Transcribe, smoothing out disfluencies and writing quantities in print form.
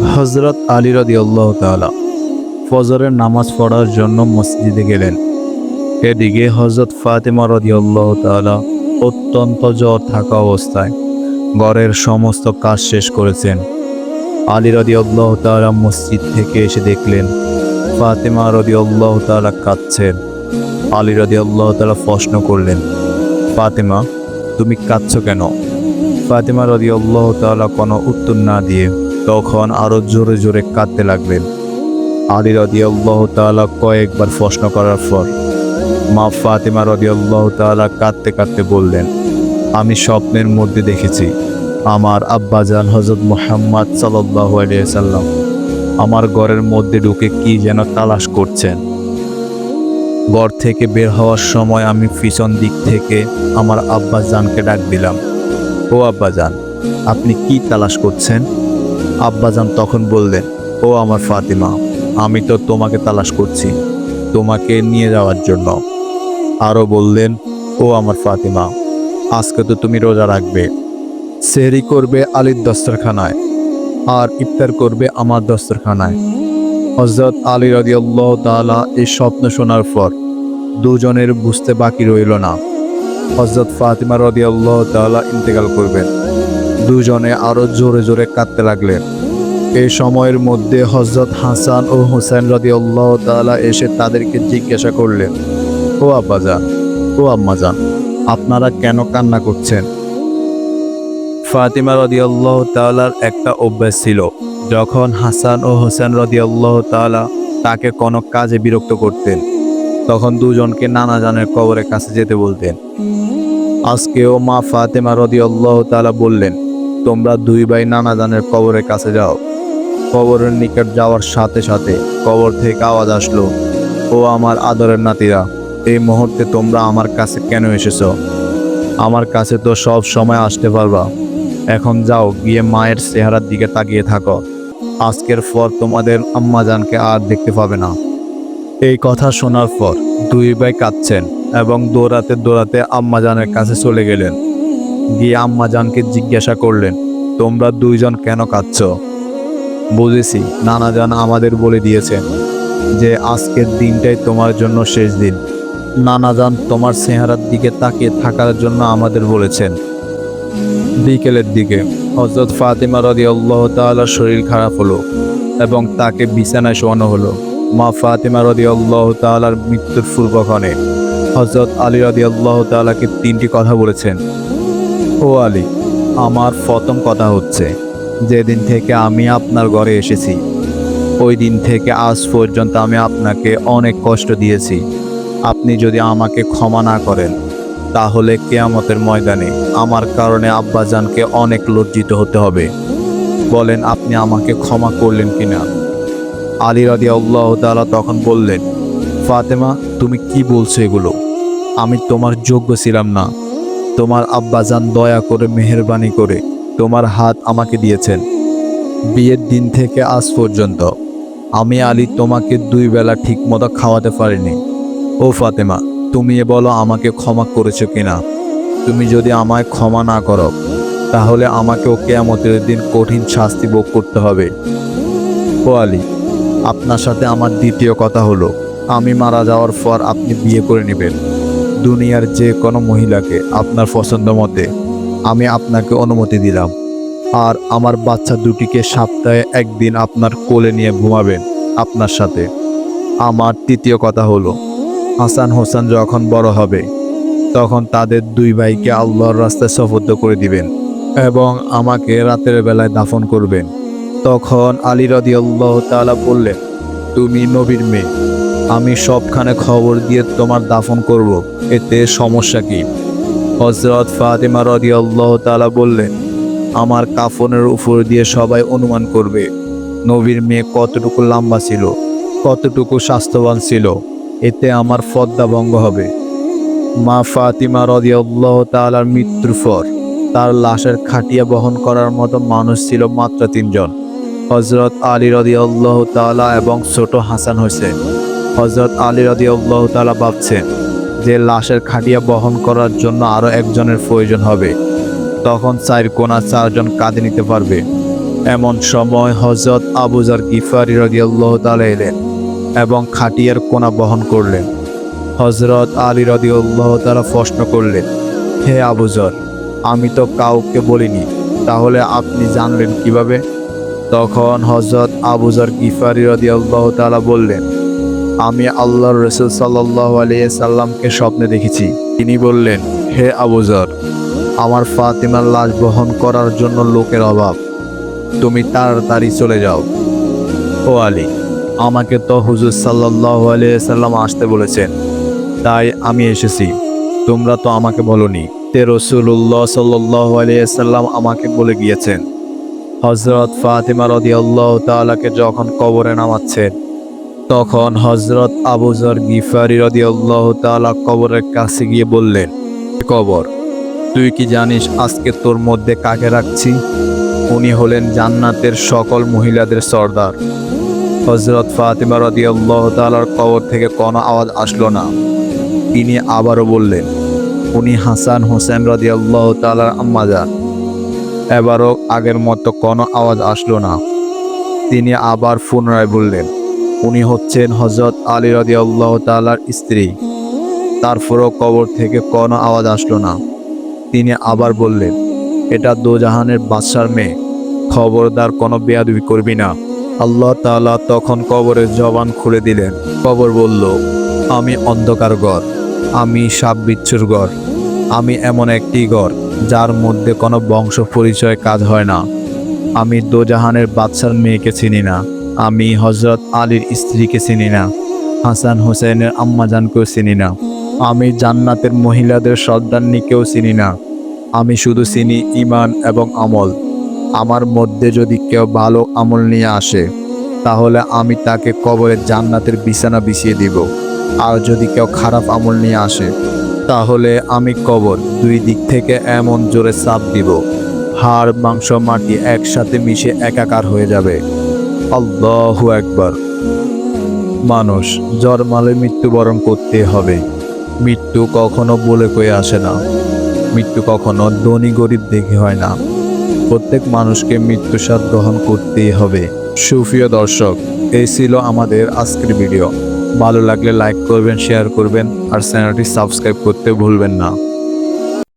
হযরত আলী রাদিয়াল্লাহু তাআলা ফজরের নামাজ পড়ার জন্য মসজিদে গেলেন। এদিকে হযরত ফাতেমা রাদিয়াল্লাহু তাআলা অত্যন্ত জ্বর থাকা অবস্থায় ঘরের সমস্ত কাজ শেষ করেছেন। আলী রাদিয়াল্লাহু তাআলা মসজিদ থেকে এসে দেখলেন ফাতেমা রাদিয়াল্লাহু তাআলা কাঁদছেন। আলী রাদিয়াল্লাহু তাআলা প্রশ্ন করলেন, ফাতেমা, তুমি কাঁদছো কেন? ফাতেমা রাদিয়াল্লাহু তাআলা কোনো উত্তর না দিয়ে তখন আরো জোরে জোরে কাঁদতে লাগলেন। আলী রাদিয়াল্লাহু তাআলা কয়েকবার প্রশ্ন করার পর মা ফাতেমা রাদিয়াল্লাহু তাআলা কাঁদতে কাঁদতে বললেন, আমি স্বপ্নের মধ্যে দেখেছি আমার আব্বাজান হযরত মুহাম্মদ সাল্লাল্লাহু আলাইহি সাল্লাম আমার ঘরের মধ্যে ঢুকে কি যেন তালাশ করছেন। ঘর থেকে বের হওয়ার সময় আমি পিছন দিক থেকে আমার আব্বাজানকে ডাক দিলাম, ও আব্বাজান, আপনি কি তালাশ করছেন? আব্বাজান তখন বললেন, ও আমার ফাতেমা, আমি তো তোমাকে তালাশ করছি, তোমাকে নিয়ে যাওয়ার জন্য। আরও বললেন, ও আমার ফাতেমা, আজকে তো তুমি রোজা রাখবে, সেহরি করবে আলীর দস্তরখানায় আর ইফতার করবে আমার দস্তরখানায়। হযরত আলী রাদিয়াল্লাহু তাআলা এই স্বপ্ন শোনার পর দুজনের বুঝতে বাকি রইল না হযরত ফাতেমা রাদিয়াল্লাহু তাআলা ইন্তেকাল করবেন। দুজনে আরো জোরে জোরে কাঁদতে লাগলেন। এই সময়ের মধ্যে হযরত হাসান ও হুসাইন রাদিয়াল্লাহু তাআলা এসে তাদেরকে জিজ্ঞাসা করলেন, ও আব্বাজান, ও আম্মাজান, আপনারা কেন কান্না করছেন? ফাতেমা রাদিয়াল্লাহু তাআলার একটা অভ্যাস ছিল, যখন হাসান ও হুসাইন রাদিয়াল্লাহু তাআলা তাকে কোনো কাজে বিরক্ত করতেন তখন দুজনকে নানাজানের কবরের কাছে যেতে বলতেন। আজকেও মা ফাতেমা রাদিয়াল্লাহু তাআলা বললেন, তোমরা দুই ভাই নানাজানের কবরের কাছে যাও। কবরের নিকট যাওয়ার সাথে সাথে কবর থেকে আওয়াজ আসলো, ও আমার আদরের নাতিরা, এই মুহূর্তে তোমরা আমার কাছে কেন এসেছো? আমার কাছে তো সব সময় আসতে পারবা। এখন যাও, গিয়ে মায়ের চেহারার দিকে তাকিয়ে থাকো। আজকের পর তোমাদের আম্মাজানকে আর দেখতে পাবে না। এই কথা শোনার পর দুই ভাই কাঁদছেন এবং দৌড়াতে দৌড়াতে আম্মাজানের কাছে চলে গেলেন। গিয়ে আম্মাজানকে জিজ্ঞাসা করলেন, তোমরা দুইজন কেন কাঁদছো? বুঝেছি, নানাজান আমাদের বলে দিয়েছেন যে আজকের দিনটাই তোমার জন্য শেষ দিন। নানাজান তোমার চেহারার দিকে তাকিয়ে থাকার জন্য আমাদের বলেছেন। বিকেলের দিকে হযরত ফাতেমা রাদিয়াল্লাহু তাআলার শরীর খারাপ হলো এবং তাকে বিছানায় শোয়ানো হলো। মা ফাতেমা রাদিয়াল্লাহু তাআলার মৃত্যুর পূর্বক্ষণে হযরত আলী রাদিয়াল্লাহু তাআলাকে তিনটি কথা বলেছেন। ও আলী, আমার প্রথম কথা হচ্ছে, যেদিন থেকে আমি আপনার ঘরে এসেছি ওই দিন থেকে আজ পর্যন্ত আমি আপনাকে অনেক কষ্ট দিয়েছি। আপনি যদি আমাকে ক্ষমা না করেন তাহলে কিয়ামতের ময়দানে আমার কারণে আব্বাজানকে অনেক লজ্জিত হতে হবে। বলেন আপনি আমাকে ক্ষমা করলেন কিনা? আলী রাদিয়াল্লাহু তাআলা তখন বললেন, ফাতেমা, তুমি কি বলছো এগুলো? আমি তোমার যোগ্য ছিলাম না। তোমার আব্বাজান দয়া করে মেহেরবানি করে তোমার হাত আমাকে দিয়েছেন। বিয়ের দিন থেকে আজ পর্যন্ত আমি আলী তোমাকে দুই বেলা ঠিকমতো খাওয়াতে পারিনি। ও ফাতেমা, তুমি বলো আমাকে ক্ষমা করেছো কিনা? তুমি যদি আমায় ক্ষমা না করো তাহলে আমাকেও কিয়ামতের দিন কঠিন শাস্তি ভোগ করতে হবে। ও আলী, আপনার সাথে আমার দ্বিতীয় কথা হলো, আমি মারা যাওয়ার পর আপনি বিয়ে করে নেবেন দুনিয়ার যে কোনো মহিলাকে আপনার পছন্দ মতে। আমি আপনাকে অনুমতি দিলাম। আর আমার বাচ্চা দুটিকে সপ্তাহে একদিন আপনার কোলে নিয়ে ঘুমাবেন আপনার সাথে। আমার তৃতীয় কথা হলো, হাসান হোসেন যখন বড় হবে তখন তাদের দুই ভাইকে আল্লাহর রাস্তায় সুপুর্দ করে দিবেন এবং আমাকে রাতের বেলায় দাফন করবেন। তখন আলী রাদিয়াল্লাহু তাআলা বললেন, তুমি নবীর মেয়ে, আমি সবখানে খবর দিয়ে তোমার দাফন করব, এতে সমস্যা কি? হযরত ফাতেমা রাদিয়াল্লাহু তাআলা বললেন, আমার কাফনের উপর দিয়ে সবাই অনুমান করবে নবীর মেয়ে কতটুকু লম্বা ছিল, কতটুকু স্বাস্থ্যবান ছিল, এতে আমার পর্দা ভঙ্গ হবে। মা ফাতেমা রাদিয়াল্লাহু তাআলার মৃত্যুর পর তার লাশের খাটিয়া বহন করার মতো মানুষ ছিল মাত্র তিনজন, হযরত আলী রাদিয়াল্লাহু তাআলা এবং ছোট হাসান হোসেন। হযরত আলী রাদিয়াল্লাহু তাআলা ভাবছেন যে লাশের খাটিয়া বহন করার জন্য আরও একজনের প্রয়োজন হবে। তখন চার কোনা চারজন কাঁধে নিতে পারবে এমন সময় হযরত আবু যর গিফারি রাদিয়াল্লাহু তাআলা এলেন এবং খাটিয়ার কোনা বহন করলেন। হযরত আলী রাদিয়াল্লাহু তাআলা প্রশ্ন করলেন, হে আবু যর, আমি তো কাউকে বলিনি, তাহলে আপনি জানলেন কিভাবে? তখন হযরত আবু যর গিফারি রাদিয়াল্লাহু তাআলা বললেন, আমি আল্লাহর রাসূল সাল্লাল্লাহু আলাইহি সাল্লামকে স্বপ্নে দেখেছি। তিনি বললেন, হে আবু যর, আমার ফাতিমার লাশ বহন করার জন্য লোকের অভাব, তুমি তাড়াতাড়ি চলে যাও। ও আলী, আমাকে তো হুজুর সাল্লাল্লাহু আলাইহি সাল্লাম আসতে বলেছেন, তাই আমি এসেছি। তোমরা তো আমাকে বলনি। তে রাসূলুল্লাহ সাল্লাল্লাহু আলাইহি সাল্লাম আমাকে বলে গিয়েছেন, হযরত ফাতিমা রাদিয়াল্লাহু তাআলাকে যখন কবরে নামাচ্ছেন, তখন হযরত আবু যর গিফারি রাদিয়াল্লাহু তাআলা কবরের কাছে গিয়ে বললেন, কবর, তুই কি জানিস আজকে তোর মধ্যে কাকে রাখছি? উনি হলেন জান্নাতের সকল মহিলাদের সর্দার। হযরত ফাতিমা রাদিয়াল্লাহু তাআলার কবর থেকে কোনো আওয়াজ আসলো না। তিনি আবারও বললেন, উনি হাসান হোসেন রাদিয়াল্লাহু তাআলার আম্মাজান। এবারও আগের মতো কোনো আওয়াজ আসলো না। তিনি আবার পুনরায় বললেন, উনি হচ্ছেন হযরত আলী রাদিয়াল্লাহু তাআলার স্ত্রী। তারপরও কবর থেকে কোনো আওয়াজ আসলো না। তিনি আবার বললেন, এটা দোজাহানের বাদশার মেয়ে, খবরদার কোনো বেয়াদবি করবি না। আল্লাহ তাআলা তখন কবরের জবান খুলে দিলেন। কবর বলল, আমি অন্ধকার ঘর, আমি সাপ বিচ্ছুর ঘর, আমি এমন একটি ঘর যার মধ্যে কোনো বংশ পরিচয় কাজ হয় না। আমি দোজাহানের বাদশার মেয়েকে চিনি না, আমি হযরত আলীর স্ত্রীকে চিনি না, হাসান হোসেনের আম্মাজানকেও চিনি না, আমি জান্নাতের মহিলাদের সর্দারনীকেও চিনি না। আমি শুধু চিনি ঈমান এবং আমল। আমার মধ্যে যদি কেউ ভালো আমল নিয়ে আসে, তাহলে আমি তাকে কবরে জান্নাতের বিছানা বিছিয়ে দিব। আর যদি কেউ খারাপ আমল নিয়ে আসে, তাহলে আমি কবর দুই দিক থেকে এমন জোরে চাপ দিব, হাড় মাংস মাটি একসাথে মিশে একাকার হয়ে যাবে। আল্লাহু আকবার। মানুষ জন্মালে মৃত্যুবরণ করতে হবে। মৃত্যু কখনো বলে কয়ে আসে না। মৃত্যু কখনো ধনী গরিব দেখে হয় না। প্রত্যেক মানুষকে মৃত্যুর স্বাদ গ্রহণ করতেই হবে। সুপ্রিয় দর্শক, এই ছিল আমাদের আজকের ভিডিও। ভালো লাগলে লাইক করবেন, শেয়ার করবেন আর চ্যানেলটি সাবস্ক্রাইব করতে ভুলবেন না।